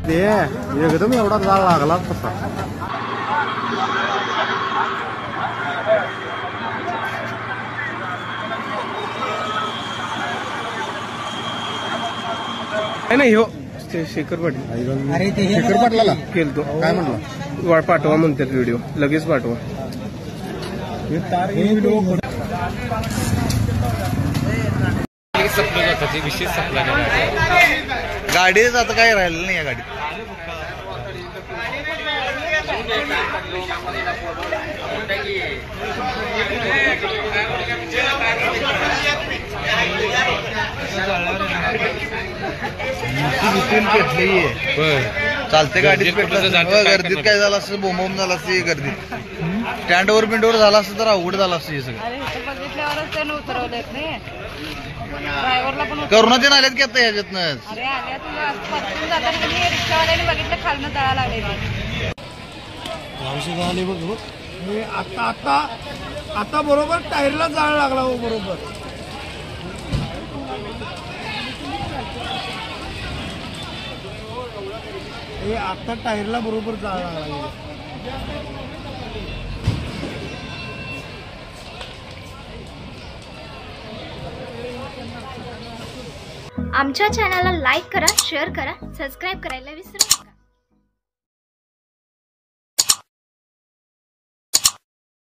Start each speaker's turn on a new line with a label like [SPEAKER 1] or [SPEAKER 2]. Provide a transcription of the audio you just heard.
[SPEAKER 1] ते एकदम एवढा जाळ लागला तसा. नाही हो शेखर पाटील.
[SPEAKER 2] अरे ते
[SPEAKER 1] शेखर पाटलाला केलतो. काय म्हणलं? पाठवा म्हणतात व्हिडिओ, लगेच पाठवा.
[SPEAKER 2] गाडीच आता काय राहिलं नाही या गाडीत. चालते गाडीत गर्दीत काय झालं असं बोंबोम झालं असते. गर्दीत स्टँडवर बिंडवर झाला असतं तर अवघड झालं असतं हे सगळं. करोना ते आल्यात की आता ह्याच्यातनं
[SPEAKER 1] झाले बघ. आता आता आता बरोबर टायरला जाळ लागला हो. बरोबर हे आता टायरला बरोबर जाळ लागला.
[SPEAKER 3] आमच्या चॅनलला लाईक करा, शेअर करा, सबस्क्राईब करायला विसरू नका.